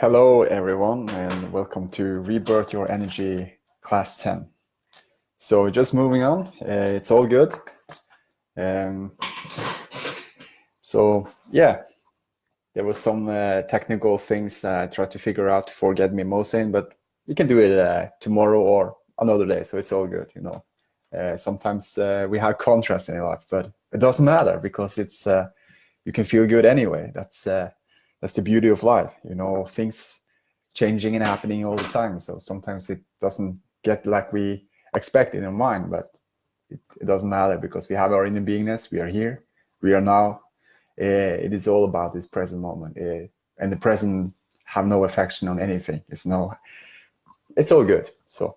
Hello, everyone, and welcome to Rebirth Your Energy Class 10. So just moving on, it's all good. So yeah, there was some technical things I tried to figure out for Get Me Mosin, but we can do it tomorrow or another day, so it's all good, you know. Sometimes we have contrast in life, but it doesn't matter because it's you can feel good anyway. That's the beauty of life, you know, things changing and happening all the time. So sometimes it doesn't get like we expect in our mind, but it doesn't matter because we have our inner beingness. We are here. We are now. It is all about this present moment, and the present have no affection on anything. It's all good. So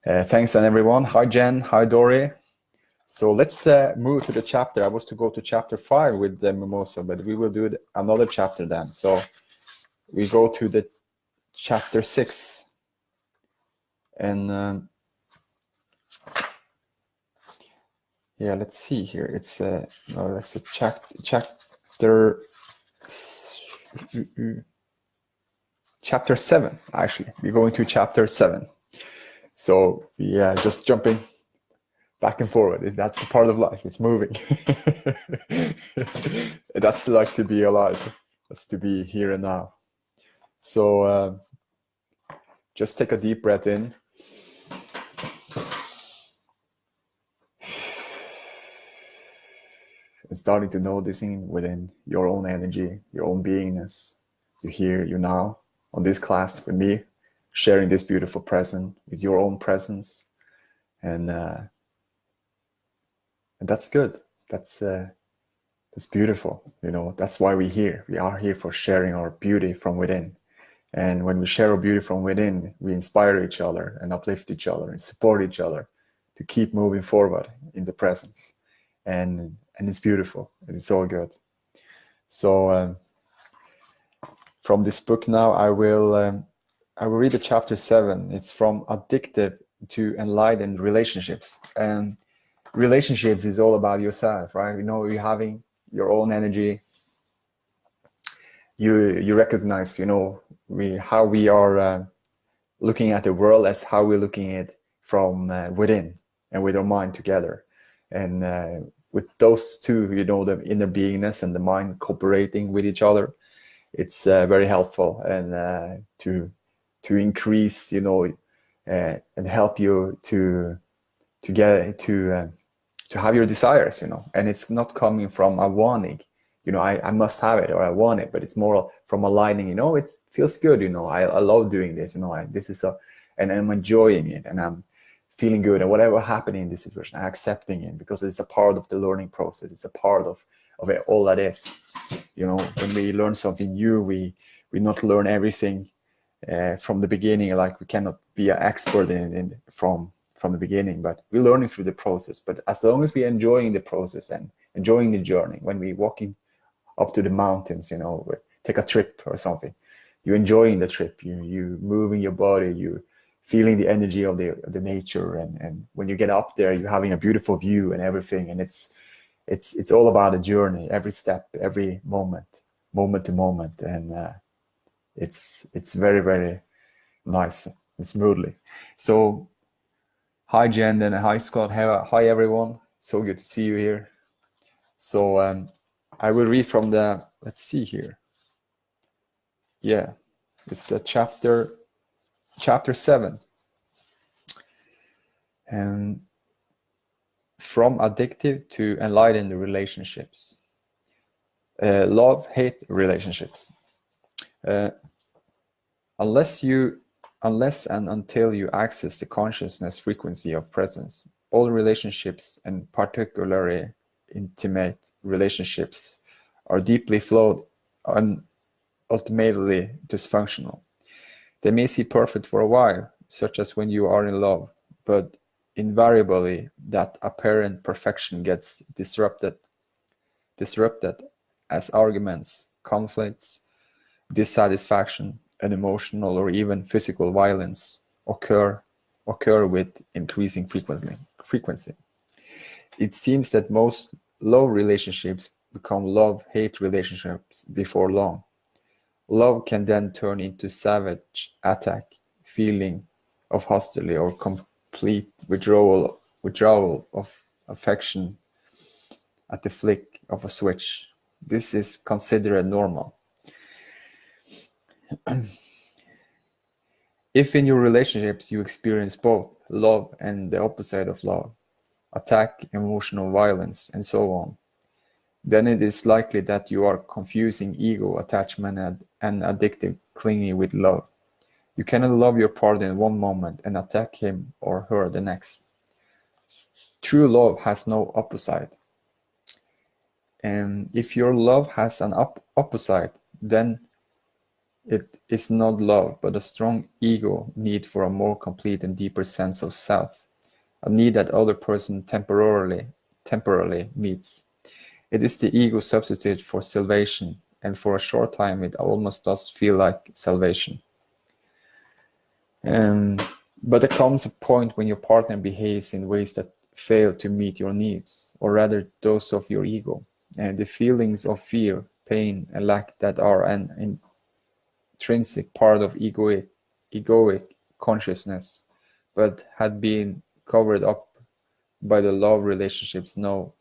thanks and everyone. Hi Jen. Hi Dory. So let's move to the chapter. I was to go to chapter 5 with the mimosa, but we will do another chapter then. So we go to the chapter 6, and yeah, let's see here. It's no, that's a chapter 7. Actually, we're going to chapter 7. So yeah, just jumping back and forward. That's the part of life. It's moving. That's like to be alive. That's to be here and now. So just take a deep breath in. And starting to noticing within your own energy, your own beingness. You're here, you're now on this class with me, sharing this beautiful present with your own presence. And that's good. That's beautiful. You know, that's why we're here. We are here for sharing our beauty from within. And when we share our beauty from within, we inspire each other and uplift each other and support each other to keep moving forward in the presence. And it's beautiful. It's all good. So from this book now, I will read the chapter 7. It's from addictive to enlightened relationships. And relationships is all about yourself, right? You know, you're having your own energy. You recognize, you know, how we are looking at the world as how we're looking at it from within and with our mind together. And with those two, you know, the inner beingness and the mind cooperating with each other, it's very helpful and to increase, you know, and help you to get to have your desires, you know. And it's not coming from a wanting, you know, I must have it or I want it, but it's more from aligning, you know, it feels good, you know, I love doing this, you know, and I'm enjoying it and I'm feeling good, and whatever happening in this situation, I'm accepting it because it's a part of the learning process. It's a part of it, all that is. You know, when we learn something new, we not learn everything from the beginning. Like we cannot be an expert in from the beginning, but we're learning through the process. But as long as we're enjoying the process and enjoying the journey, when we're walking up to the mountains, you know, take a trip or something, you're enjoying the trip. You moving your body, you feeling the energy of the nature, and when you get up there, you're having a beautiful view and everything, and it's all about a journey, every step, every moment to moment, and it's very, very nice and smoothly. So hi Jen and hi Scott, hi everyone, so good to see you here. So I will read from the, let's see here, yeah, it's the chapter 7. And from addictive to enlightened relationships. Love-hate relationships. Unless and until you access the consciousness frequency of presence, all relationships, and particularly intimate relationships, are deeply flawed and ultimately dysfunctional. They may seem perfect for a while, such as when you are in love, but invariably that apparent perfection gets disrupted as arguments, conflicts, dissatisfaction, and emotional or even physical violence occur with increasing frequency. It seems that most love relationships become love-hate relationships before long. Love can then turn into savage attack, feeling of hostility or complete withdrawal of affection at the flick of a switch. This is considered normal. If in your relationships you experience both love and the opposite of love, attack, emotional violence, and so on, then it is likely that you are confusing ego attachment and addictive clinging with love. You cannot love your partner in one moment and attack him or her the next. True love has no opposite. And if your love has an opposite, then it is not love, but a strong ego need for a more complete and deeper sense of self, a need that other person temporarily meets. It is the ego substitute for salvation, and for a short time it almost does feel like salvation. But there comes a point when your partner behaves in ways that fail to meet your needs, or rather those of your ego, and the feelings of fear, pain, and lack that are an intrinsic part of egoic consciousness, but had been covered up by the love relationships now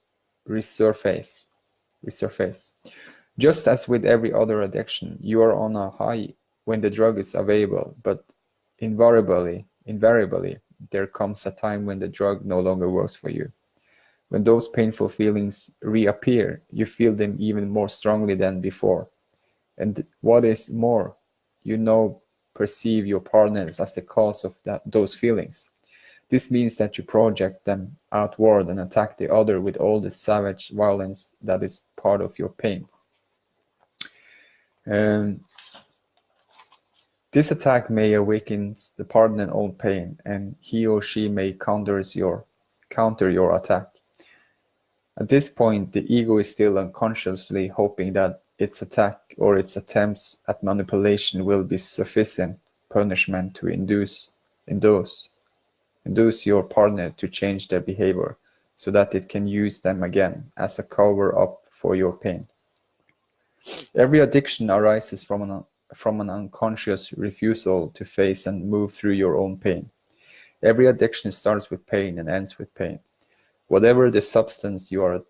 resurface. Just as with every other addiction, you are on a high when the drug is available, but invariably, there comes a time when the drug no longer works for you. When those painful feelings reappear, you feel them even more strongly than before. And what is more, you now perceive your partners as the cause of those feelings. This means that you project them outward and attack the other with all the savage violence that is part of your pain. This attack may awaken the partner's own pain, and he or she may counter your attack. At this point, the ego is still unconsciously hoping that its attack or its attempts at manipulation will be sufficient punishment to induce your partner to change their behavior, so that it can use them again as a cover-up for your pain. Every addiction arises from an unconscious refusal to face and move through your own pain. Every addiction starts with pain and ends with pain. Whatever the substance you are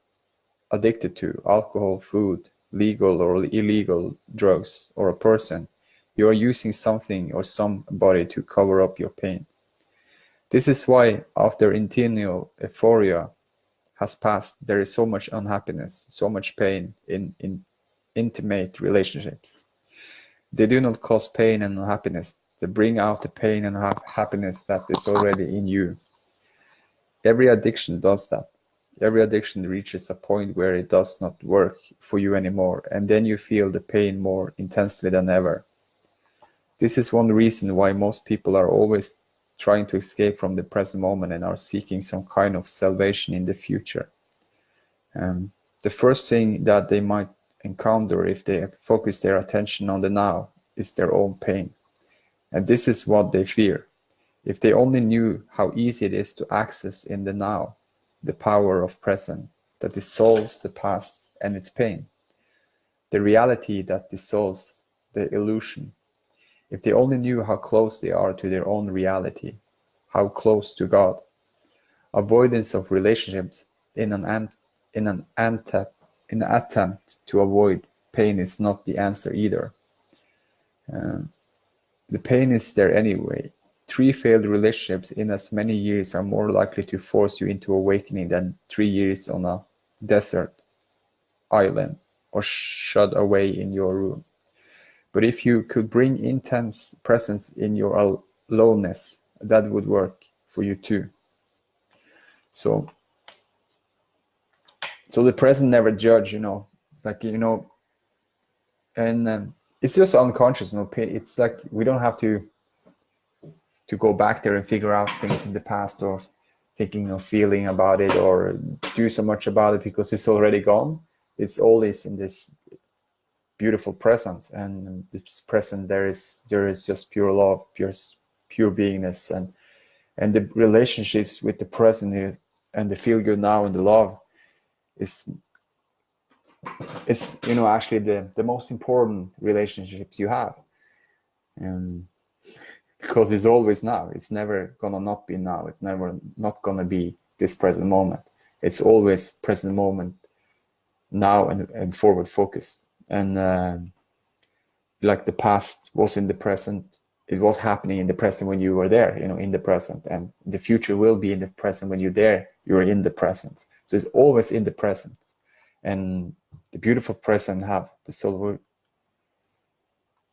addicted to, alcohol, food, legal or illegal drugs, or a person, you are using something or somebody to cover up your pain. This is why after internal euphoria has passed, there is so much unhappiness, so much pain in intimate relationships. They do not cause pain and unhappiness. They bring out the pain and happiness that is already in you. Every addiction does that. Every addiction reaches a point where it does not work for you anymore, and then you feel the pain more intensely than ever. This is one reason why most people are always trying to escape from the present moment and are seeking some kind of salvation in the future. The first thing that they might encounter if they focus their attention on the now is their own pain. And this is what they fear. If they only knew how easy it is to access in the now, the power of present that dissolves the past and its pain, the reality that dissolves the illusion. If they only knew how close they are to their own reality, how close to God. Avoidance of relationships in an attempt to avoid pain is not the answer either. The pain is there anyway. 3 failed relationships in as many years are more likely to force you into awakening than 3 years on a desert island or shut away in your room. But if you could bring intense presence in your aloneness, that would work for you too. So the present never judge, It's like, and it's just unconscious, It's like we don't have to go back there and figure out things in the past or thinking or feeling about it or do so much about it because it's already gone. It's always in this beautiful presence, and this present there is just pure love, pure beingness, and the relationships with the present and the feel good now and the love is it's, you know, actually the most important relationships you have. Because it's always now. It's never gonna not be now. It's never not gonna be this present moment. It's always present moment now, and forward focused. And like the past was in the present, it was happening in the present when you were there, you know, in the present, and the future will be in the present when you're there, you're in the present. So it's always in the present. And the beautiful present have the soul,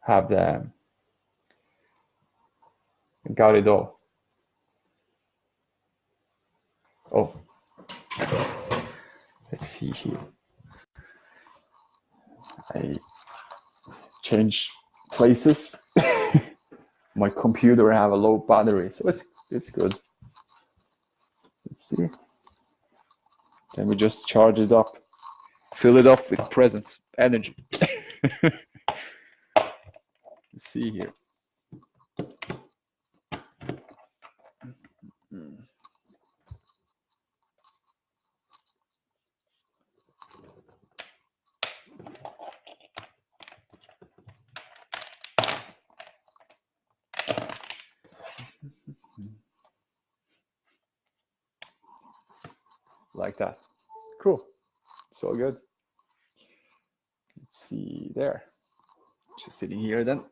have the got it all. Oh, let's see here. I change places. My computer have a low battery, so it's good. Let's see. Then we just charge it up, fill it up with presence, energy. Let's see here. Like that. Cool. So good. Let's see there. Just sitting here then.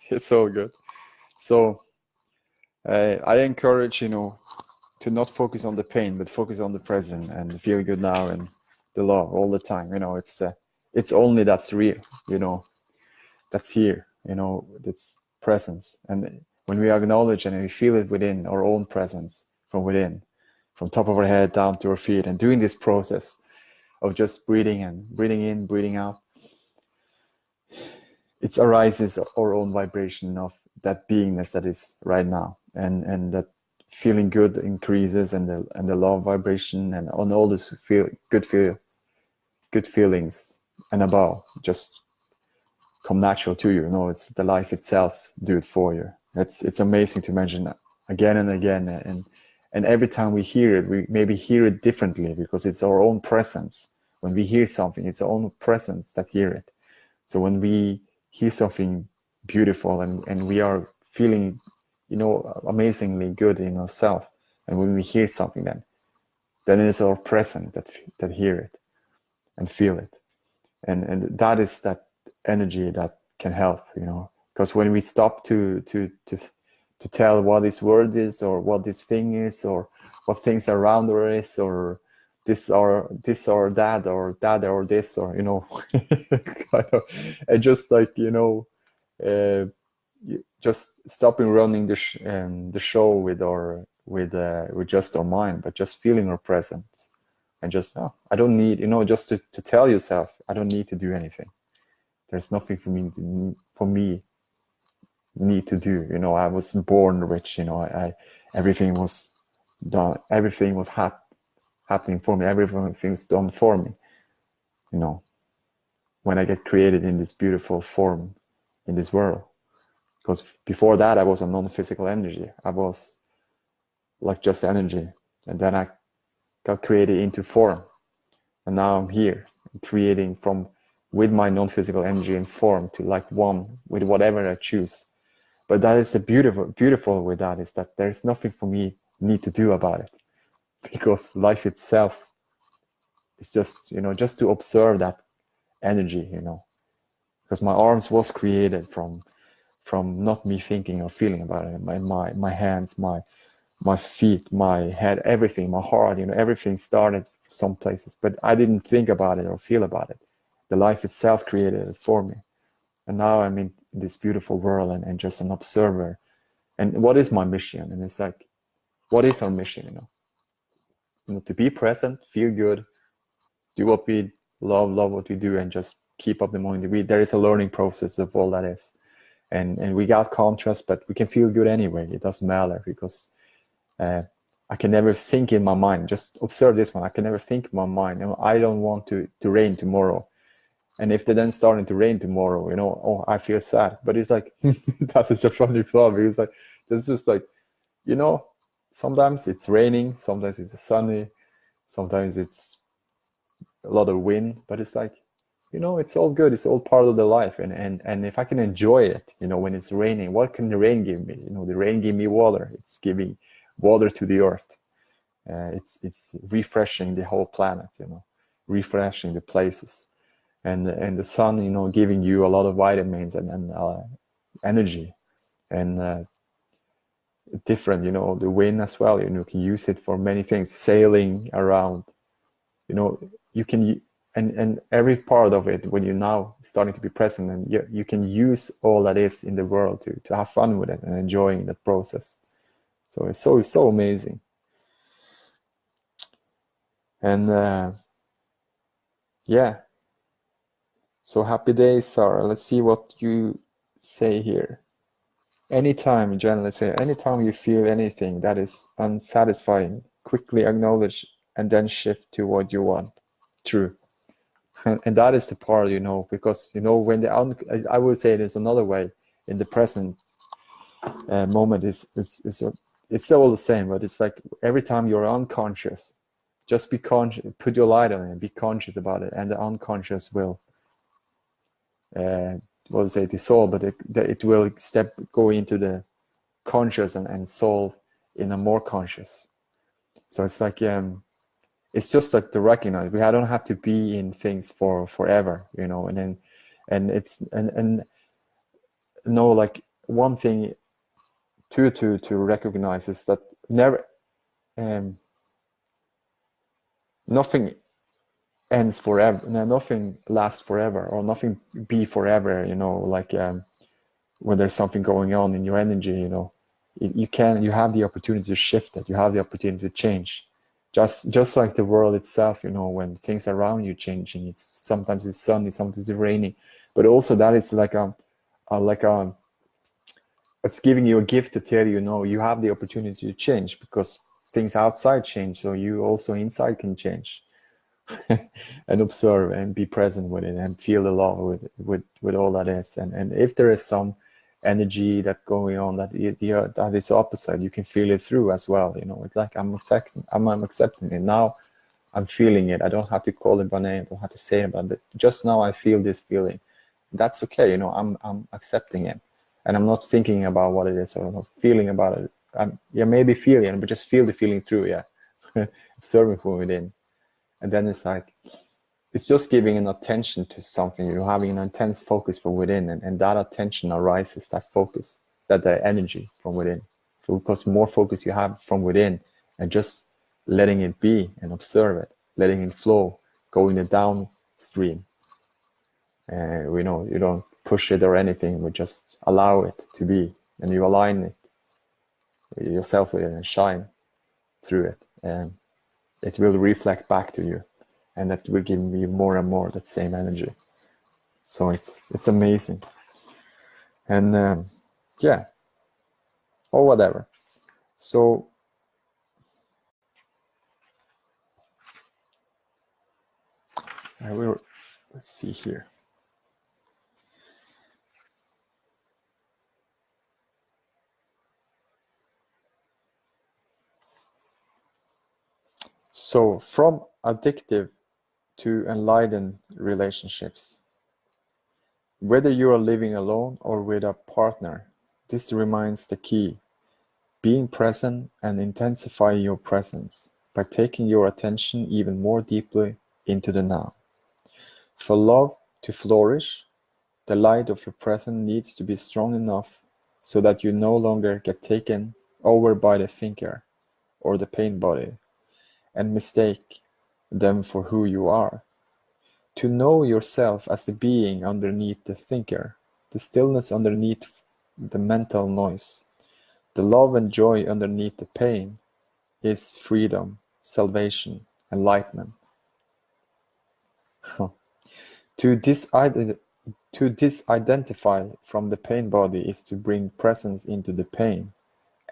It's so good. So I encourage, you know, to not focus on the pain, but focus on the present and feel good now and the love all the time. You know, it's only that's real, you know, that's here, you know, that's presence. And when we acknowledge and we feel it within our own presence, from within, from top of our head down to our feet, and doing this process of just breathing and breathing in, breathing out, it arises our own vibration of that beingness that is right now, and that feeling good increases, and the love vibration, and on all this good feelings and above just come natural to you. You know, it's the life itself do it for you. It's amazing to mention that again and again, and every time we hear it, we maybe hear it differently, because it's our own presence. When we hear something, it's our own presence that hear it. So when we hear something beautiful, and we are feeling, you know, amazingly good in ourselves, and when we hear something, then it's our presence that hear it and feel it, and that is that energy that can help, you know, because when we stop to tell what this word is, or what this thing is, or what things around us, or this or that, or this, or, you know, kind of, and just like, you know, just stopping running the show with just our mind, but just feeling our presence, and just, oh, I don't need, you know, just to tell yourself, I don't need to do anything. There's nothing for me need to do. You know, I was born rich. You know, I everything was done. Everything was happening for me. Everything's done for me. You know, when I get created in this beautiful form in this world. Because before that, I was a non-physical energy. I was like just energy, and then I got created into form, and now I'm here creating with my non-physical energy and form to like one with whatever I choose. But that is the beautiful with that, is that there's nothing for me need to do about it, because life itself is just, you know, just to observe that energy, you know, because my arms was created from not me thinking or feeling about it. My hands, my feet, my head, everything, my heart, you know, everything started some places, but I didn't think about it or feel about it. The life itself created it for me. And now I'm in this beautiful world, and just an observer. And what is my mission? And it's like, what is our mission? You know, to be present, feel good, do what we love what we do, and just keep up the moment. There is a learning process of all that is. And we got contrast, but we can feel good anyway. It doesn't matter, because I can never think in my mind. Just observe this one. I can never think in my mind. You know, I don't want to rain tomorrow. And if they then starting to rain tomorrow, oh, I feel sad. But it's like, that is a funny thought, because like, it's just like, sometimes it's raining, sometimes it's sunny, sometimes it's a lot of wind, but it's like, it's all good. It's all part of the life. And if I can enjoy it, when it's raining, what can the rain give me? The rain give me water. It's giving water to the earth. It's refreshing the whole planet, refreshing the places. And the sun, giving you a lot of vitamins and energy. And different, the wind as well, you can use it for many things, sailing around, you can, and every part of it, when you're now starting to be present, and you can use all that is in the world to have fun with it and enjoying that process. So it's so amazing. And yeah, so happy days, Sarah. Let's see what you say here. Anytime, Jen, let's say, anytime you feel anything that is unsatisfying, quickly acknowledge and then shift to what you want. True. And that is the part, because, when I would say there's another way in the present moment it's all the same, but it's like every time you're unconscious, just be conscious, put your light on it and be conscious about it, and the unconscious will dissolve, but it will go into the conscious and soul in a more conscious. So it's like it's just like to recognize I don't have to be in things for forever, and like one thing to recognize is that never nothing ends forever, nothing lasts forever, or nothing be forever, like when there's something going on in your energy, you have the opportunity to shift it, you have the opportunity to change, just like the world itself, when things around you changing, sometimes it's sunny, sometimes it's raining, but also that is like it's giving you a gift to tell you, you have the opportunity to change, because things outside change, so you also inside can change. And observe and be present with it and feel the love with all that is, and if there is some energy that's going on that is opposite, you can feel it through as well. It's like I'm accepting it now. I'm feeling it. I don't have to call it by name. I don't have to say it, but just now I feel this feeling. That's okay. I'm accepting it, and I'm not thinking about what it is, or I'm not feeling about it. Maybe feeling, but just feel the feeling through. Observing from within. And then it's just giving an attention to something. You're having an intense focus from within, and that attention arises, that focus, that the energy from within. So because more focus you have from within, and just letting it be and observe it, letting it flow, going the downstream. You don't push it or anything, but just allow it to be, and you align it yourself with it and shine through it. And it will reflect back to you, and that will give you more and more that same energy. So it's amazing. And or whatever. So let's see here. So from addictive to enlightened relationships. Whether you are living alone or with a partner, this remains the key. Being present and intensifying your presence by taking your attention even more deeply into the now. For love to flourish, the light of your presence needs to be strong enough so that you no longer get taken over by the thinker or the pain body and mistake them for who you are. To know yourself as the being underneath the thinker, the stillness underneath the mental noise, the love and joy underneath the pain is freedom, salvation, enlightenment. To disidentify from the pain body is to bring presence into the pain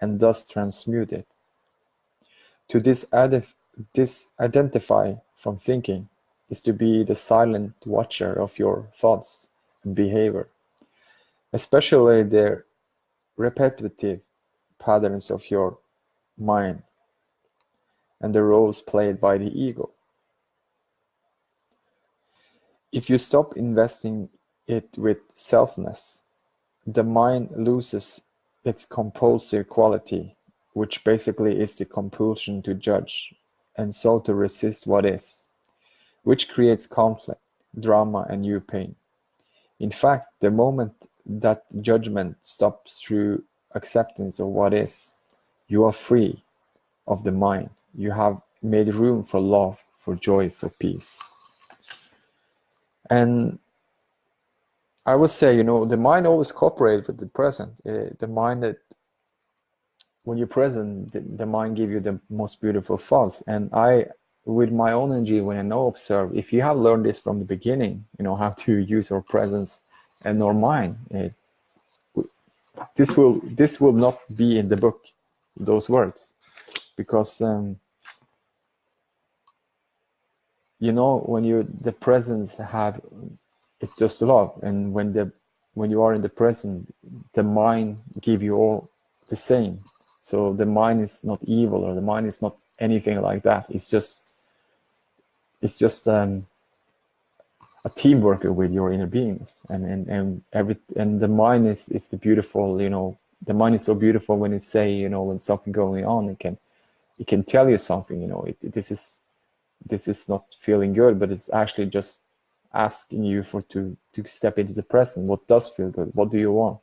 and thus transmute it. To disidentify from thinking is to be the silent watcher of your thoughts and behavior, especially the repetitive patterns of your mind and the roles played by the ego. If you stop investing it with selfness, the mind loses its compulsive quality, which basically is the compulsion to judge and so to resist what is, which creates conflict, drama, and new pain. In fact, the moment that judgment stops through acceptance of what is, you are free of the mind. You have made room for love, for joy, for peace. And I would say, the mind always cooperates with the present. The mind that, when you're present, the mind gives you the most beautiful thoughts. And I, with my own energy, when I now observe, if you have learned this from the beginning, how to use our presence and our mind, this will not be in the book, those words, because when the presence have, it's just love, and when you are in the present, the mind give you all the same. So the mind is not evil, or the mind is not anything like that. It's just a team worker with your inner beings, and the mind is the beautiful. The mind is so beautiful when it say, when something going on, it can tell you something. This is not feeling good, but it's actually just asking you to step into the present. What does feel good? What do you want?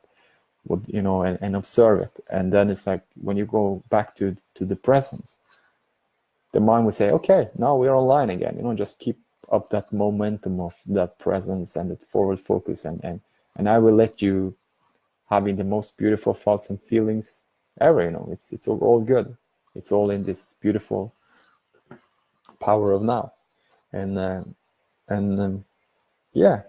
What, and observe it. And then it's like, when you go back to the presence, the mind will say, okay, now we're online again. Just keep up that momentum of that presence and that forward focus, and I will let you having the most beautiful thoughts and feelings ever. It's all good. It's all in this beautiful power of now. Yeah.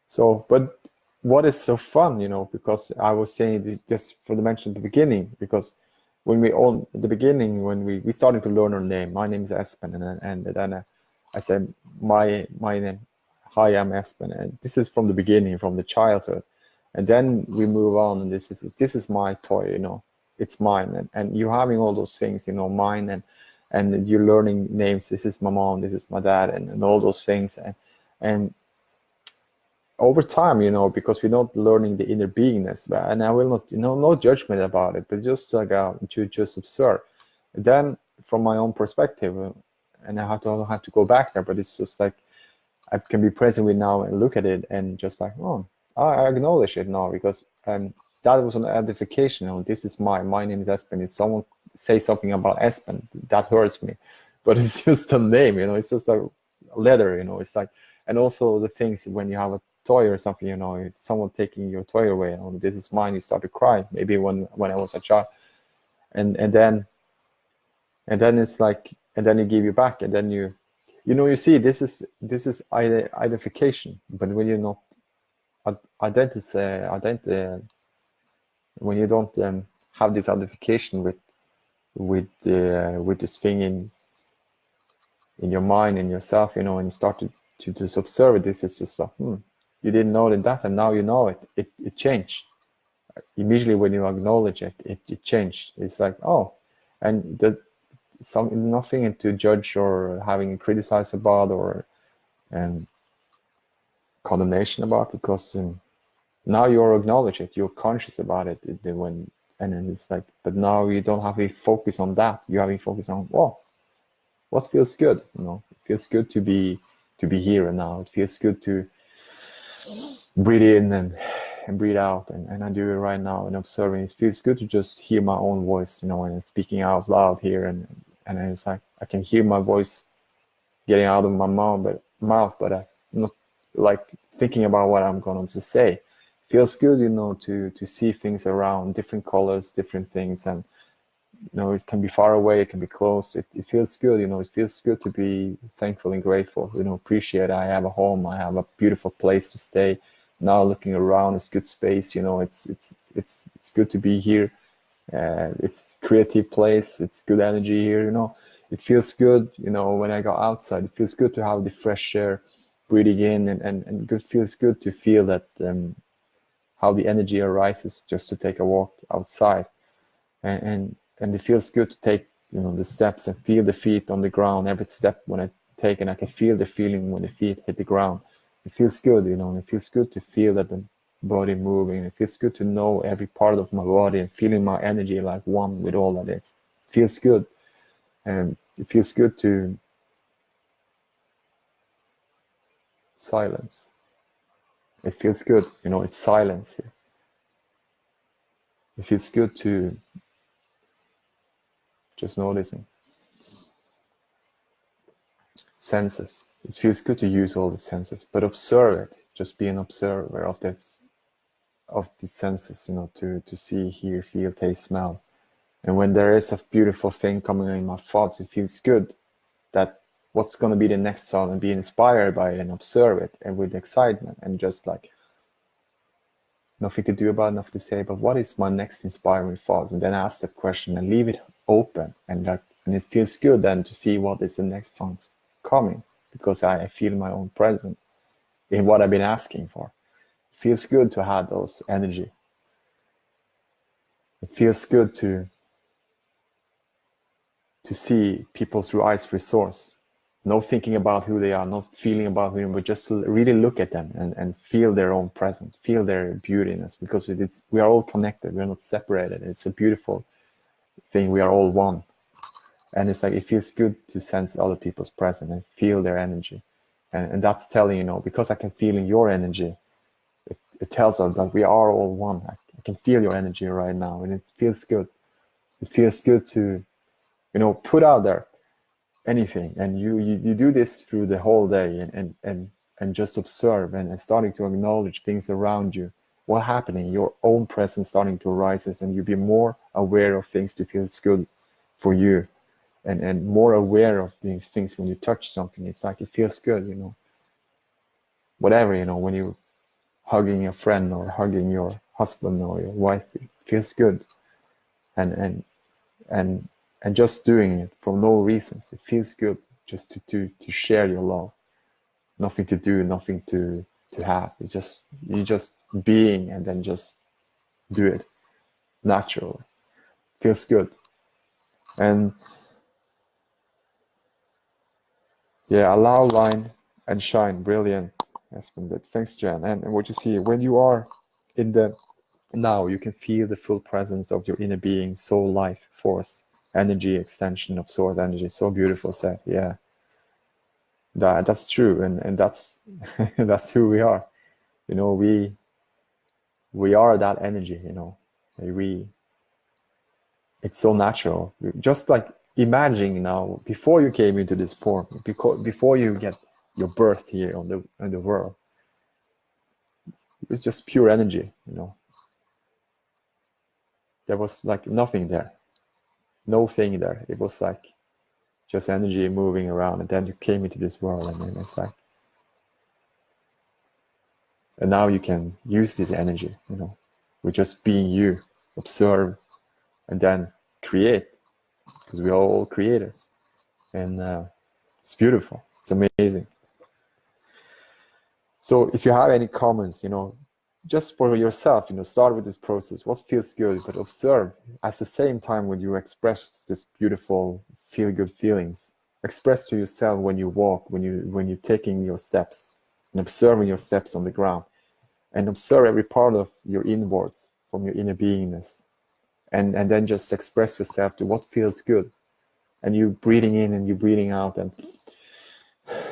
So, but what is so fun, because I was saying, just for the mention at the beginning, because when we started to learn our name, my name is Espen, and then I said my name, hi, I'm Espen, and this is from the beginning, from the childhood, and then we move on, and this is my toy, it's mine, and you're having all those things, mine, and you're learning names. This is my mom, this is my dad, and all those things, and over time, because we're not learning the inner beingness, and I will not, no judgment about it, but just like to just observe. And then, from my own perspective, and I don't have to go back there, but it's just like I can be present with now and look at it and just like, oh, I acknowledge it now, because that was an identification. This is my name is Espen. If someone say something about Espen, that hurts me, but it's just a name, it's just a letter, it's like, and also the things when you have a toy or something, if someone taking your toy away, this is mine, you start to cry, maybe when I was a child, and then it's like, and then you give you back, and then you see, this is identification. But when you're not when you don't have this identification with this thing in your mind, in yourself, and you start to just observe it, this is just like, you didn't know that, and now you know it. It changed immediately when you acknowledge it. It changed. It's like, oh, and nothing to judge or having criticized about or condemnation about, because now you're acknowledge it. You're conscious about it. And then it's like, but now you don't have a focus on that. You have a focus on, what feels good. It feels good to be here and now. It feels good to breathe in and breathe out, and I do it right now, and observing. It feels good to just hear my own voice, and speaking out loud here, and it's like I can hear my voice getting out of my mouth, but I'm not like thinking about what I'm going to say. It feels good, to see things around, different colors, different things, and it can be far away, it can be close. It feels good, it feels good to be thankful and grateful, appreciate I have a home, I have a beautiful place to stay. Now looking around, it's good space, it's good to be here. It's creative place, it's good energy here, It feels good, you know, when I go outside. It feels good to have the fresh air breathing in, and it feels good to feel that how the energy arises just to take a walk outside, and it feels good to take, you know, the steps and feel the feet on the ground. Every step when I take, and I can feel the feeling when the feet hit the ground. It feels good, you know, and it feels good to feel that the body moving. It feels good to know every part of my body and feeling my energy like one with all that is. It feels good, and it feels good to silence. It feels good, you know, it's silence here. It feels good to just noticing. Senses. It feels good to use all the senses, but observe it. Just be an observer of the senses, you know, to see, hear, feel, taste, smell. And when there is a beautiful thing coming in my thoughts, it feels good that what's going to be the next thought, and be inspired by it and observe it, and with excitement, and just like nothing to do about it, nothing to say, but what is my next inspiring thoughts? And then ask that question and leave it open, and it feels good then to see what is the next thoughts coming, because I feel my own presence in what I've been asking for. It feels good to have those energy. It feels good to see people through eyes through source. No thinking about who they are, not feeling about who they are, but just really look at them and feel their own presence, feel their beautiness, because we are all connected. We're not separated. It's a beautiful thing. We are all one. And it's like, it feels good to sense other people's presence and feel their energy. And that's telling, you know, because I can feel in your energy, it tells us that we are all one. I can feel your energy right now, and it feels good. It feels good to, you know, put out there anything, and you do this through the whole day, and just observe and starting to acknowledge things around you, what's happening, your own presence starting to arise, and you be more aware of things to feel good for you, and more aware of these things. When you touch something, it's like it feels good, you know, whatever, you know, when you hugging a friend or hugging your husband or your wife, it feels good, and just doing it for no reasons. It feels good just to share your love. Nothing to do, nothing to have. You just being, and then just do it naturally. Feels good. And yeah, allow, line, and shine. Brilliant, Espen. Thanks, Jen. And what you see when you are in the now, you can feel the full presence of your inner being, soul, life, force, energy, extension of source energy. So beautiful said. Yeah, that's true, and that's that's who we are. You know, we are that energy. You know, it's so natural. Just like imagine now, before you came into this form, before you get your birth here on the world, it's just pure energy. You know, there was like nothing there, no thing there. It was like just energy moving around, and then you came into this world, and then it's like, and now you can use this energy, you know, with just being you, observe, and then create, because we are all creators, and it's beautiful, it's amazing. So if you have any comments, you know, just for yourself, you know, start with this process. What feels good, but observe at the same time when you express this beautiful feel-good feelings. Express to yourself when you walk, when you're taking your steps, and observing your steps on the ground, and observe every part of your inwards from your inner beingness, and then just express yourself to what feels good, and you breathing in and you breathing out, and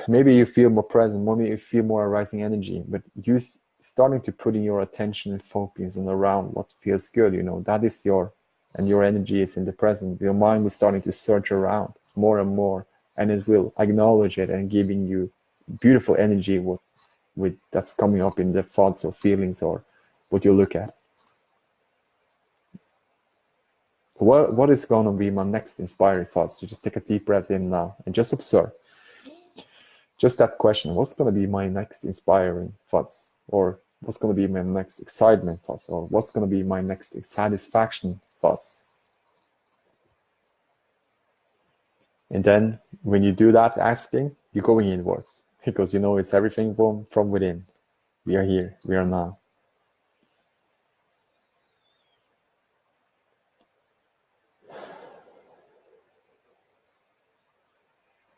maybe you feel more present, maybe you feel more arising energy, but you starting to putting your attention and focus on around what feels good, you know, that is your energy is in the present. Your mind is starting to search around more and more, and it will acknowledge it and giving you beautiful energy with that's coming up in the thoughts or feelings or what you look at. What is going to be my next inspiring thoughts? You just take a deep breath in now and just observe. Just that question, what's going to be my next inspiring thoughts? Or what's going to be my next excitement thoughts? Or what's going to be my next satisfaction thoughts? And then when you do that asking, you're going inwards, because you know it's everything from within. We are here, we are now.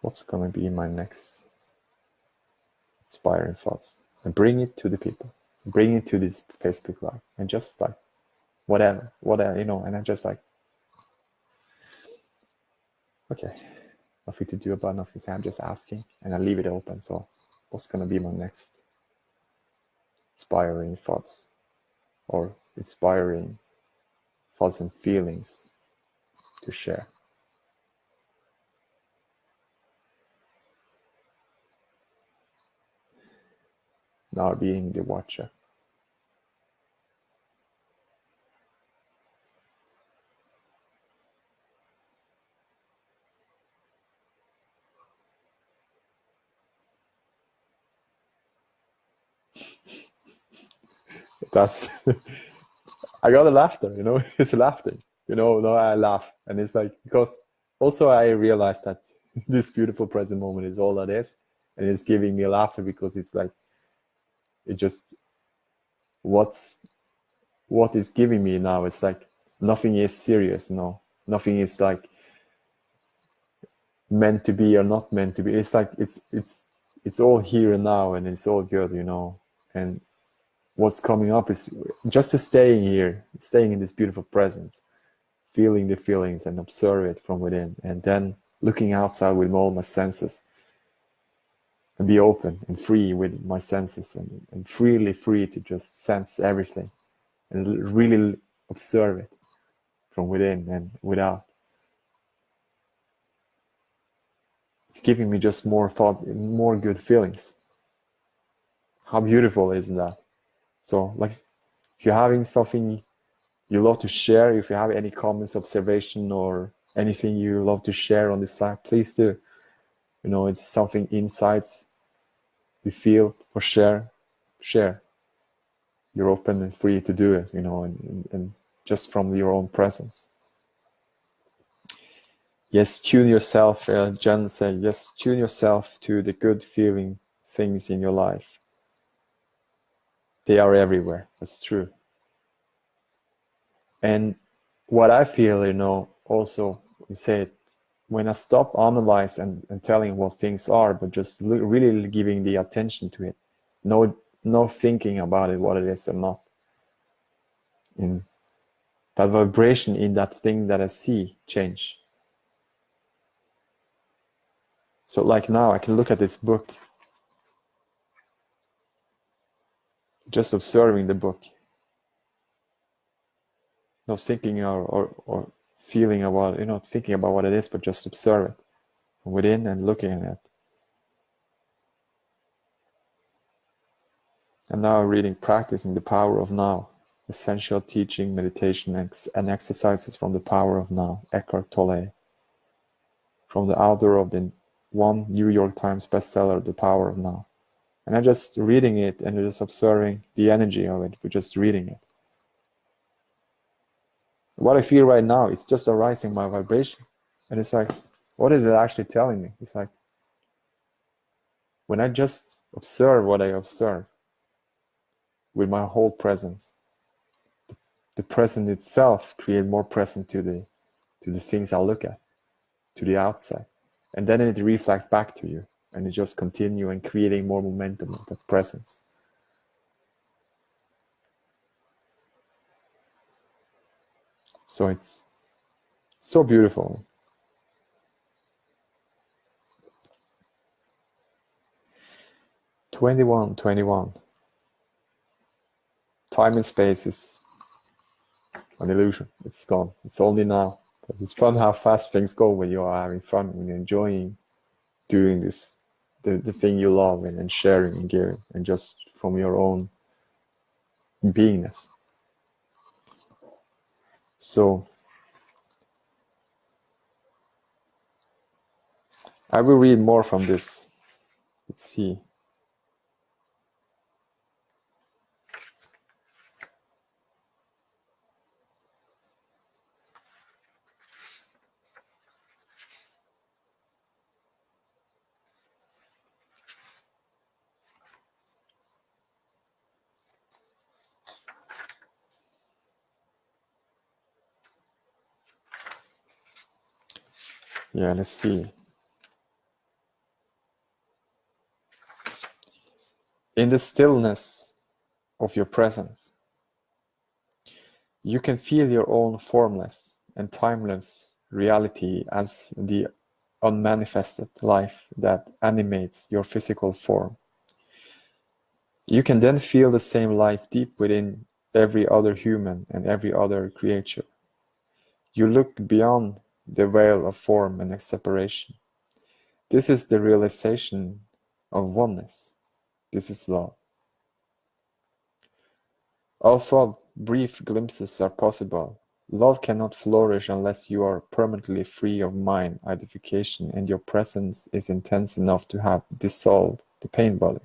What's going to be my next inspiring thoughts? And bring it to the people, bring it to this Facebook Live, and just like whatever, you know. And I'm just like, okay, nothing to do about nothing. I'm just asking, and I leave it open. So what's going to be my next inspiring thoughts, or inspiring thoughts and feelings to share? Now being the watcher. That's I got a laughter, you know. It's laughter, you know. No, I laugh, and it's like, because also I realized that this beautiful present moment is all that is, and it's giving me laughter, because it's like, it just, what is giving me now, it's like nothing is serious. No, nothing is like meant to be or not meant to be. It's like it's all here and now, and it's all good, you know. And what's coming up is just to staying here, staying in this beautiful presence, feeling the feelings and observe it from within, and then looking outside with all my senses, and be open and free with my senses, and freely free to just sense everything, and really observe it from within and without. It's giving me just more thoughts, more good feelings. How beautiful isn't that? So, like, if you're having something you love to share, if you have any comments, observation, or anything you love to share on this site, please do. You know, it's something, insights you feel for share. You're open and free to do it, you know, and just from your own presence. Yes, tune yourself, Jen said, yes, tune yourself to the good feeling things in your life. They are everywhere, that's true. And what I feel, you know, also, we say, when I stop analyze and telling what things are, but just really giving the attention to it, no thinking about it, what it is or not, in that vibration in that thing that I see change. So like now I can look at this book, just observing the book, not thinking or feeling about, you know, thinking about what it is, but just observe it from within and looking at it. And now reading Practicing the Power of Now, Essential Teaching, Meditation, and Exercises from the Power of Now, Eckhart Tolle, from the author of the one New York Times bestseller, The Power of Now. And I'm just reading it and just observing the energy of it for just reading it. What I feel right now, it's just arising my vibration. And it's like, what is it actually telling me? It's like, when I just observe what I observe with my whole presence, the present itself creates more present to the things I look at, to the outside. And then it reflects back to you, and it just continue and creating more momentum of that presence. So it's so beautiful. '21. Time and space is an illusion. It's gone. It's only now. But it's fun how fast things go when you are having fun, when you're enjoying doing this, the thing you love, and sharing and giving, and just from your own beingness. So I will read more from this. Let's see. Yeah, let's see. In the stillness of your presence, you can feel your own formless and timeless reality as the unmanifested life that animates your physical form. You can then feel the same life deep within every other human and every other creature. You look beyond the veil of form and separation. This is the realization of oneness. This is love. Although brief glimpses are possible, love cannot flourish unless you are permanently free of mind identification and your presence is intense enough to have dissolved the pain body,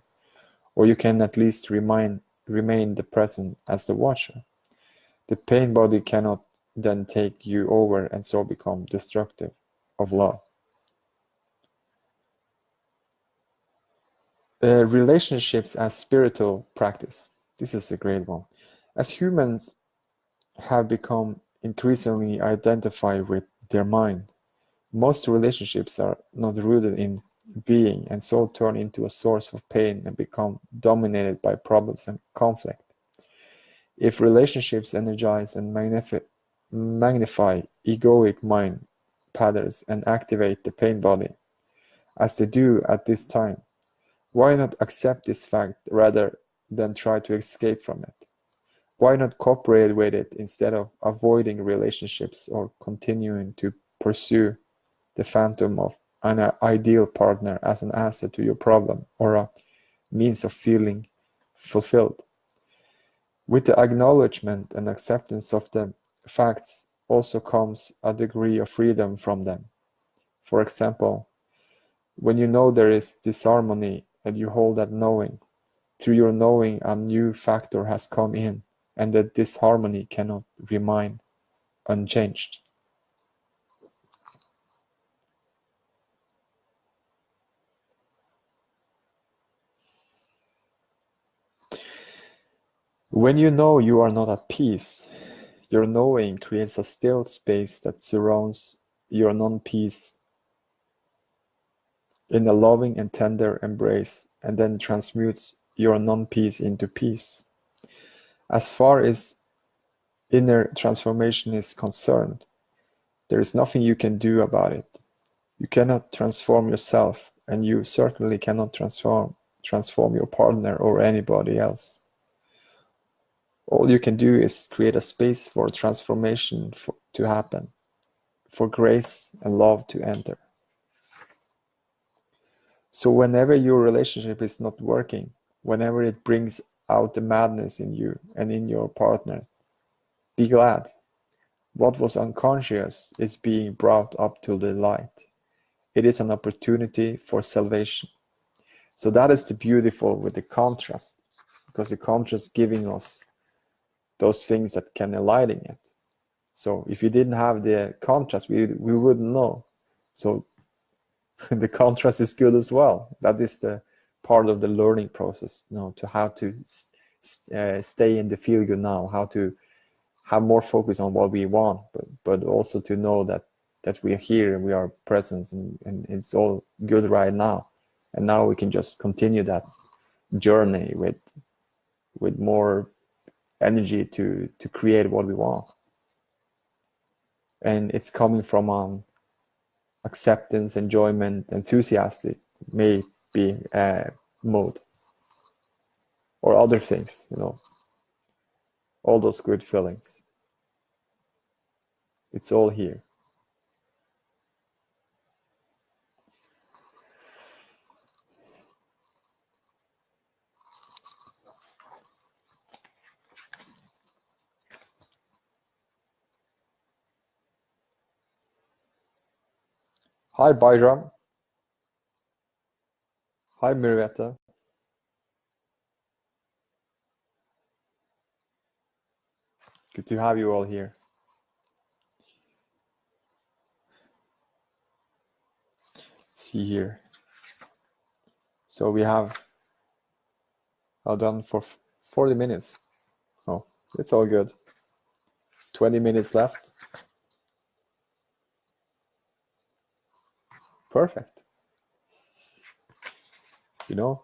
or you can at least remain the present as the watcher. The pain body cannot then take you over and so become destructive of love. Relationships as spiritual practice. This is a great one. As humans have become increasingly identified with their mind, most relationships are not rooted in being and so turn into a source of pain and become dominated by problems and conflict. If relationships energize and magnify egoic mind patterns and activate the pain body, as they do at this time, why not accept this fact rather than try to escape from it? Why not cooperate with it instead of avoiding relationships or continuing to pursue the phantom of an ideal partner as an answer to your problem or a means of feeling fulfilled? With the acknowledgement and acceptance of the facts also comes a degree of freedom from them. For example, when you know there is disharmony and you hold that knowing, through your knowing a new factor has come in and that disharmony cannot remain unchanged. When you know you are not at peace, your knowing creates a still space that surrounds your non-peace in a loving and tender embrace and then transmutes your non-peace into peace. As far as inner transformation is concerned, there is nothing you can do about it. You cannot transform yourself, and you certainly cannot transform your partner or anybody else. All you can do is create a space for transformation to happen, for grace and love to enter. So whenever your relationship is not working, whenever it brings out the madness in you and in your partner, be glad. What was unconscious is being brought up to the light. It is an opportunity for salvation. So that is the beautiful with the contrast, because the contrast giving us those things that can enlighten it. So if you didn't have the contrast, we wouldn't know. So the contrast is good as well. That is the part of the learning process, to how to stay in the feel good now, how to have more focus on what we want, but also to know that we are here and we are present and it's all good right now. And now we can just continue that journey with more energy to create what we want. And it's coming from acceptance, enjoyment, enthusiastic, maybe mode, or other things, all those good feelings. It's all here. Hi, Bayram. Hi, Marietta. Good to have you all here. Let's see here. So we have done for 40 minutes. Oh, it's all good. 20 minutes left. perfect. You know?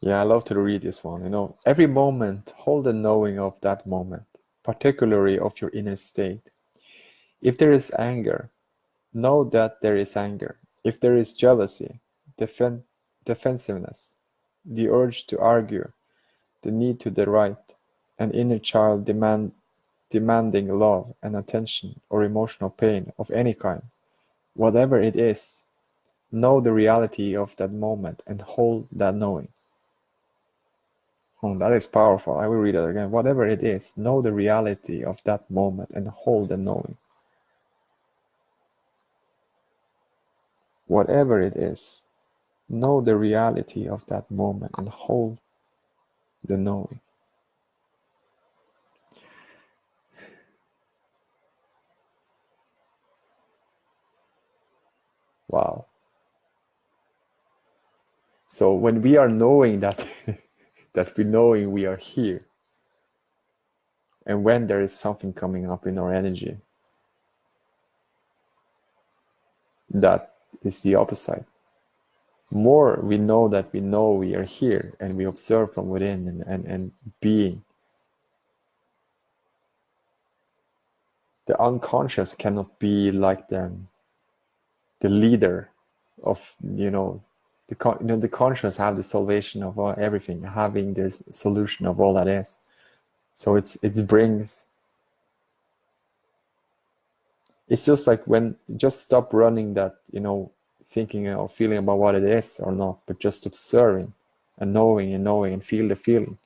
Yeah, I love to read this one. You know, every moment, hold the knowing of that moment, particularly of your inner state. If there is anger, know that there is anger. If there is jealousy, defensiveness, the urge to argue, the need to the right, an inner child demanding love and attention or emotional pain of any kind, whatever it is, know the reality of that moment and hold that knowing. Oh, that is powerful. I will read it again. Whatever it is, know the reality of that moment and hold the knowing. Whatever it is, know the reality of that moment and hold the knowing. Wow. So when we are knowing that that we knowing we are here, and when there is something coming up in our energy, that is the opposite. More we know that we know we are here and we observe from within and being. The unconscious cannot be like the leader of, the conscious have the salvation of everything, having this solution of all that is. So it brings. It's just like when just stop running that, thinking or feeling about what it is or not, but just observing and knowing and feel the feeling.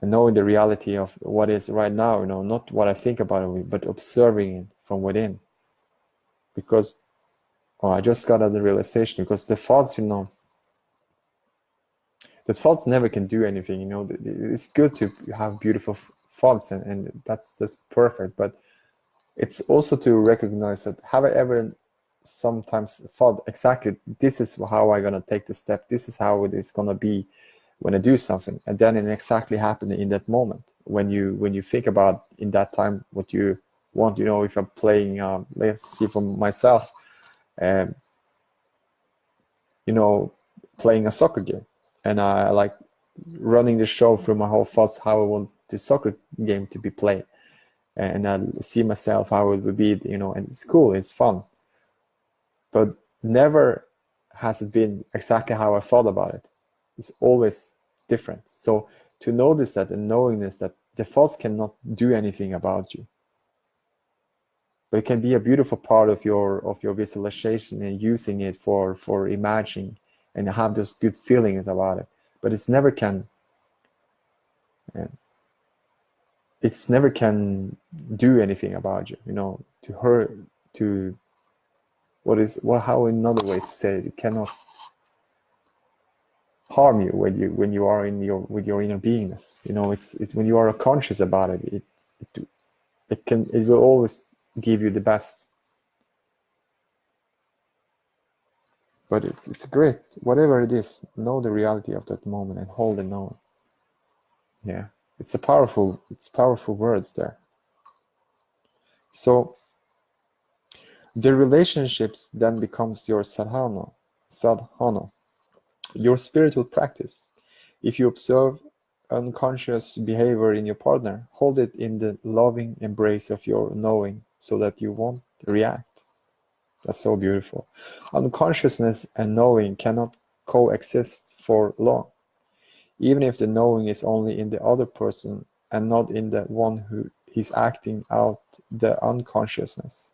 And knowing the reality of what is right now, not what I think about it, but observing it from within. Because I just got at the realization, because the thoughts, the thoughts never can do anything, it's good to have beautiful thoughts and that's perfect, but it's also to recognize that, have I ever sometimes thought exactly this is how I'm gonna take the step, this is how it is gonna be when I do something, and then it exactly happened in that moment when you think about in that time what you want. If I'm playing, let's see, for myself, playing a soccer game, and I like running the show through my whole thoughts how I want the soccer game to be played, and I see myself how it would be, and it's cool, it's fun, but never has it been exactly how I thought about it. It's always different. So to notice that and knowing this, that the thoughts cannot do anything about you, but it can be a beautiful part of your visualization and using it for imagining and have those good feelings about it. But it's never can do anything about you. To hurt, to how another way to say it cannot harm you when you are with your inner beingness. It's when you are conscious about it, it will always give you the best. But it's great. Whatever it is, know the reality of that moment and hold it knowing. Yeah, it's powerful words there. So the relationships then becomes your sadhana, your spiritual practice. If you observe unconscious behavior in your partner, hold it in the loving embrace of your knowing so that you won't react. That's so beautiful. Unconsciousness and knowing cannot coexist for long, even if the knowing is only in the other person and not in the one who is acting out the unconsciousness.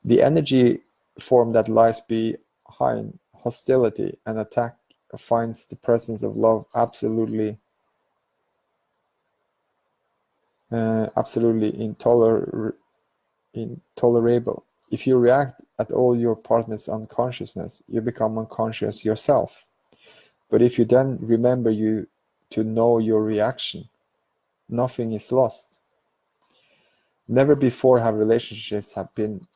The energy form that lies behind hostility and attack finds the presence of love absolutely intolerable. If you react at all your partner's unconsciousness, you become unconscious yourself. But if you then remember to know your reaction, nothing is lost. Never before have relationships have been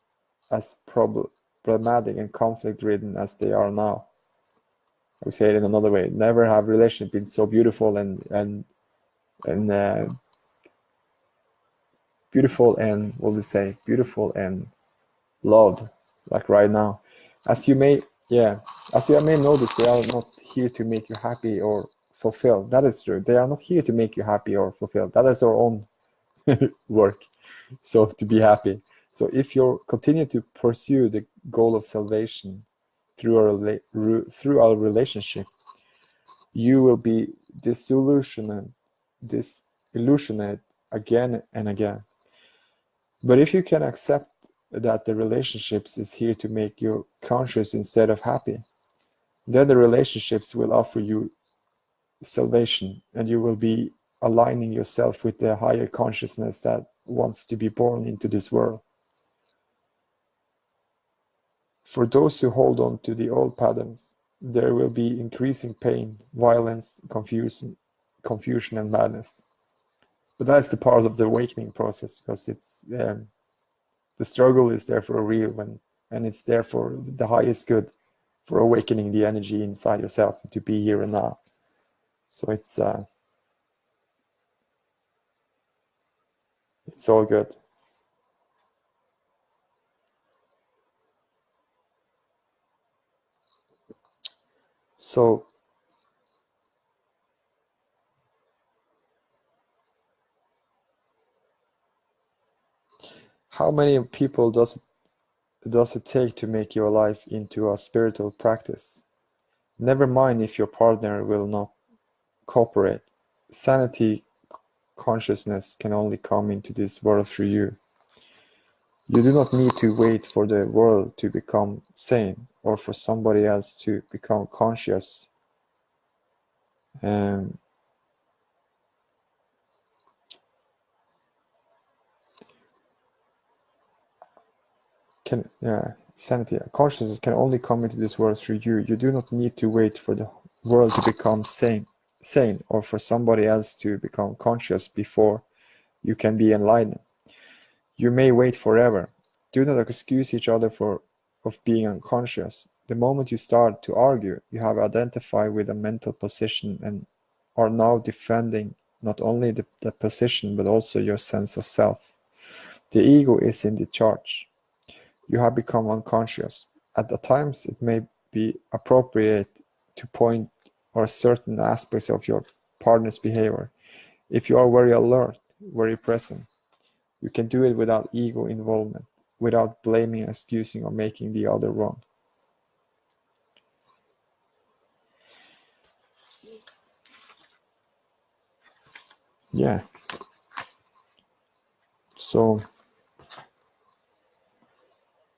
as problematic and conflict-ridden as they are now. I would say it in another way. Never have relationship been so beautiful and beautiful and what do you say? Beautiful and loved like right now. As you may as you may notice, they are not here to make you happy or fulfilled. That is true. They are not here to make you happy or fulfilled. That is our own work. So to be happy. So if you continue to pursue the goal of salvation through our relationship, you will be disillusioned again and again. But if you can accept that the relationships is here to make you conscious instead of happy, then the relationships will offer you salvation, and you will be aligning yourself with the higher consciousness that wants to be born into this world. For those who hold on to the old patterns, there will be increasing pain, violence, confusion, and madness. But that's the part of the awakening process, because it's the struggle is there for a real, and it's there for the highest good, for awakening the energy inside yourself to be here and now. So it's all good. So how many people does it take to make your life into a spiritual practice? Never mind if your partner will not cooperate. Sanity consciousness can only come into this world through you. You do not need to wait for the world to become sane or for somebody else to become conscious. Sanity consciousness can only come into this world through you. You do not need to wait for the world to become sane or for somebody else to become conscious before you can be enlightened. You may wait forever. Do not excuse each other of being unconscious. The moment you start to argue, you have identified with a mental position and are now defending not only the position but also your sense of self. The ego is in the charge. You have become unconscious. At times, it may be appropriate to point or certain aspects of your partner's behavior. If you are very alert, very present, you can do it without ego involvement, without blaming, excusing, or making the other wrong. Yeah. So,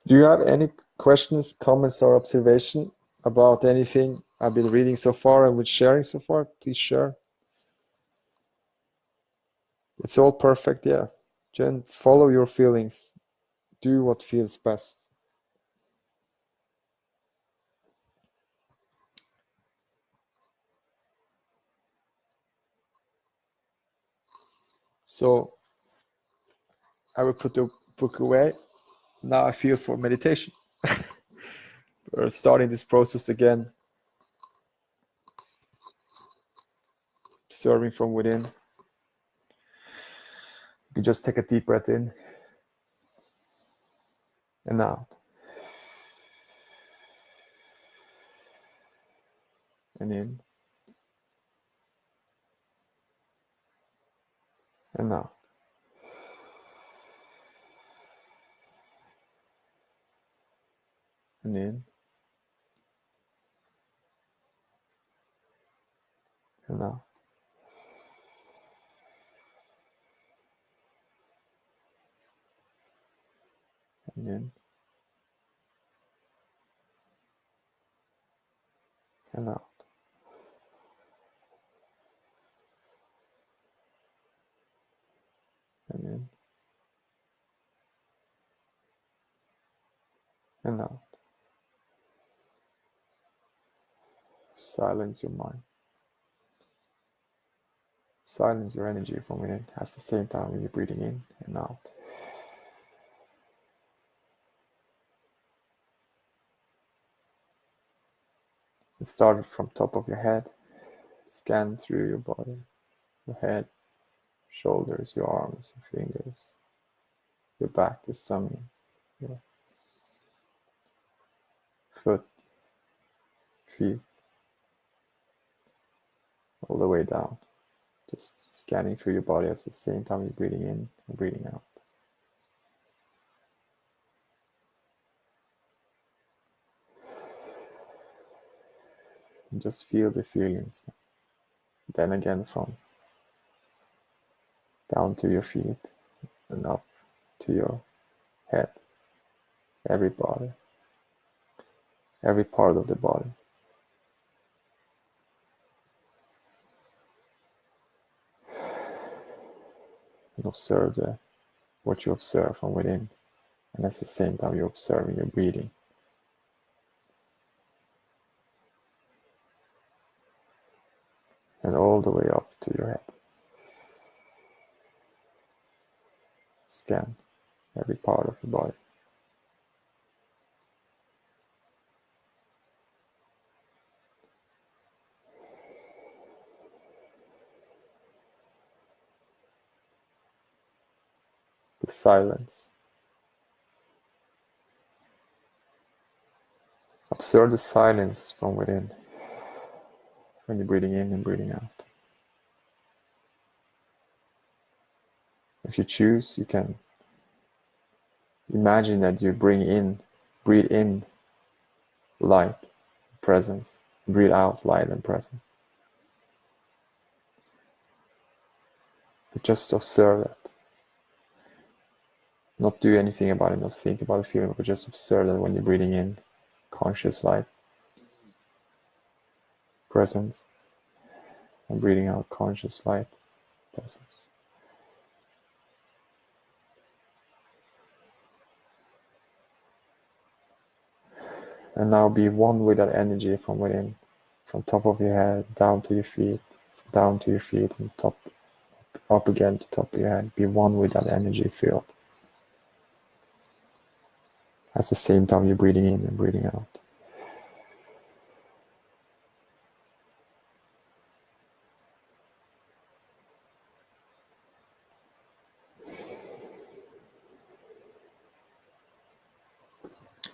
do you have any questions, comments, or observation about anything I've been reading so far and with sharing so far? Please share. It's all perfect, yeah. Jen, follow your feelings. Do what feels best. So I will put the book away. Now I feel for meditation. We're starting this process again. Observing from within. You just take a deep breath in and out. And in. And out. And in. And out. And in. And out. And in. And out. Silence your mind. Silence your energy from within at the same time when you're breathing in and out. And start from top of your head, scan through your body, your head, shoulders, your arms, your fingers, your back, your stomach, your foot, feet, all the way down. Just scanning through your body at the same time you're breathing in and breathing out. And just feel the feelings. Then again, from down to your feet and up to your head, every body, every part of the body. And observe what you observe from within. And at the same time, you're observing your breathing. And all the way up to your head. Scan every part of the body. The silence. Observe the silence from within when you're breathing in and breathing out. If you choose, you can imagine that you breathe in light, presence, breathe out light and presence. But just observe that. Not do anything about it, not think about the feeling, but just observe that when you're breathing in, conscious light, presence, and breathing out, conscious light, presence. And now be one with that energy from within, from top of your head, down to your feet, down to your feet, and up again to top of your head. Be one with that energy field. At the same time you're breathing in and breathing out.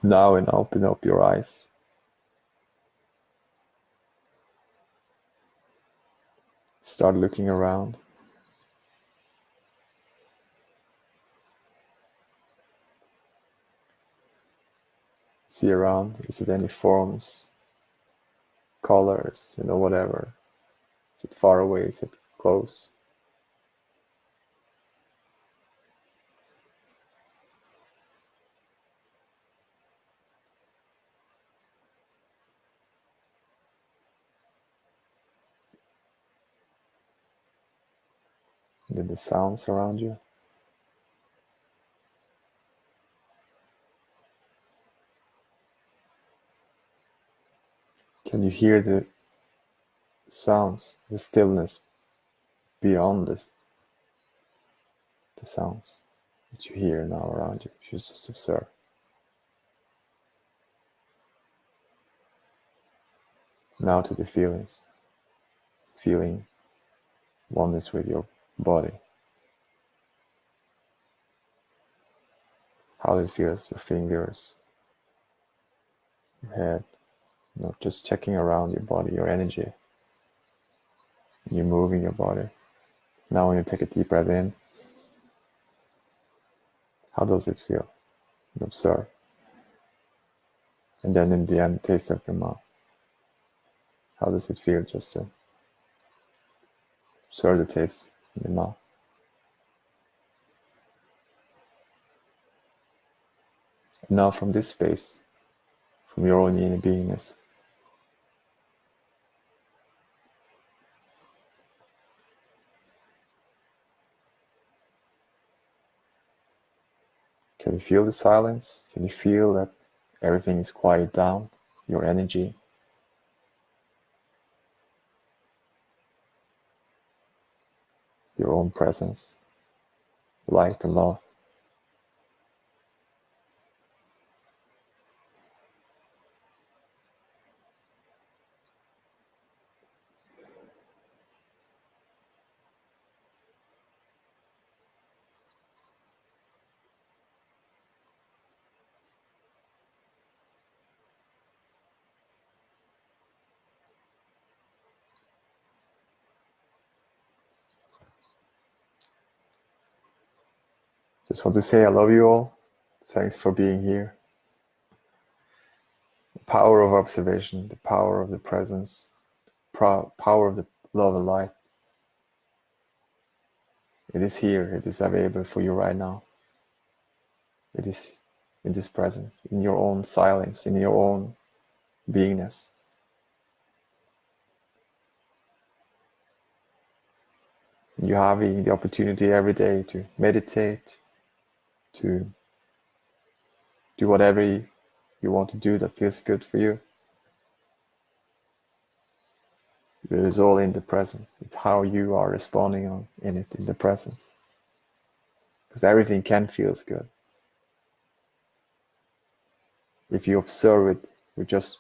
Now and open up your eyes. Start looking around. See around. Is it any forms, colors, whatever? Is it far away? Is it close? And then the sounds around you. Can you hear the sounds, the stillness beyond the sounds that you hear now around you? You just observe. Now to the feelings. Feeling oneness with your body. How it feels, your fingers, your head. Just checking around your body, your energy. You're moving your body. Now when you take a deep breath in, how does it feel? And observe. And then in the end, taste of your mouth. How does it feel just to observe the taste in the mouth? And now from this space, from your own inner beingness, can you feel the silence? Can you feel that everything is quiet down? Your energy? Your own presence? Light and love? Just want to say I love you all. Thanks for being here. The power of observation, the power of the presence, power of the love and light. It is here. It is available for you right now. It is in this presence, in your own silence, in your own beingness. You have the opportunity every day to meditate, to do whatever you want to do that feels good for you. It is all in the presence. It's how you are responding in it, in the presence. Because everything can feel good. If you observe it with just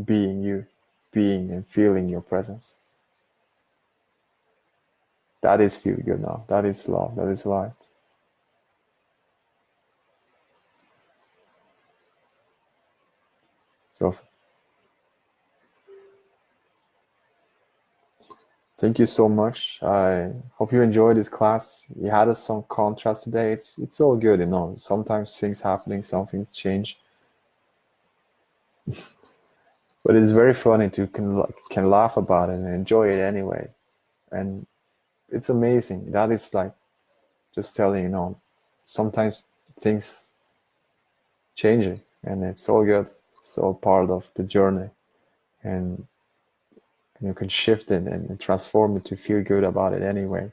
being you, being and feeling your presence. That is feel good now. That is love. That is light. So thank you so much. I hope you enjoyed this class. We had some contrast today. It's all good, you know. Sometimes things happening, some things change. But it's very funny to can laugh about it and enjoy it anyway. And it's amazing. That is like just telling, you know, sometimes things changing and it's all good. It's all part of the journey. And you can shift it and transform it to feel good about it anyway.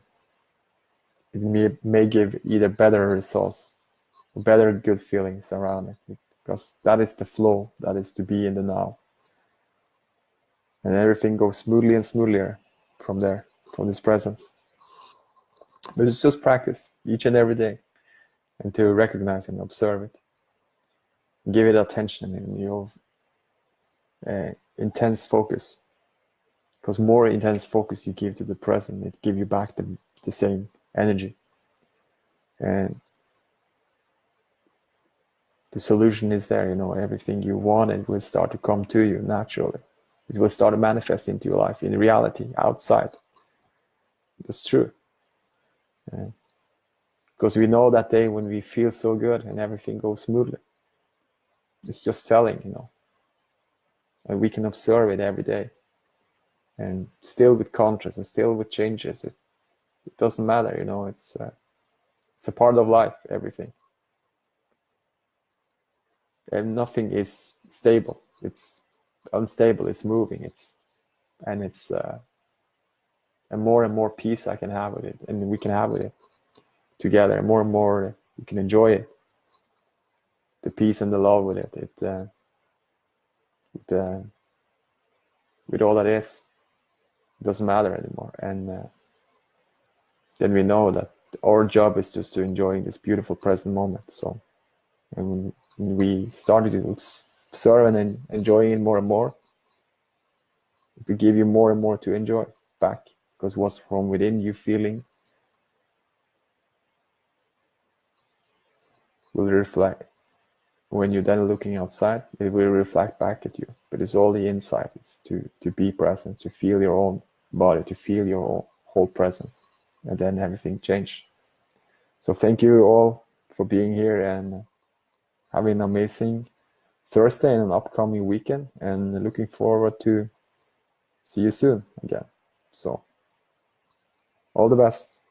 It may give either better results or better good feelings around it, because that is the flow, that is to be in the now. And everything goes smoothly and smoother from there, from this presence. But it's just practice each and every day, and to recognize and observe it. Give it attention in your intense focus. Because more intense focus you give to the present, it gives you back the same energy. And the solution is there, you know, everything you want, it will start to come to you naturally. It will start to manifest into your life in reality, outside. That's true. Because we know that day when we feel so good and everything goes smoothly. It's just telling, you know. And we can observe it every day. And still with contrast and still with changes. It doesn't matter, you know, it's a part of life, everything. And nothing is stable. It's unstable, it's moving, and more and more peace I can have with it, and we can have with it together. More and more we can enjoy it, the peace and the love with it. With all that is, it doesn't matter anymore. And then we know that our job is just to enjoy this beautiful present moment. So, and when we started to observe and enjoying it more and more, it will give you more and more to enjoy back, because what's from within you feeling will reflect. When you're then looking outside, it will reflect back at you. But it's all the inside. It's to be present, to feel your own body, to feel your own whole presence, and then everything change. So thank you all for being here, and having an amazing Thursday and an upcoming weekend, and looking forward to see you soon again. So all the best,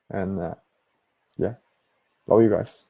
and yeah, love you guys.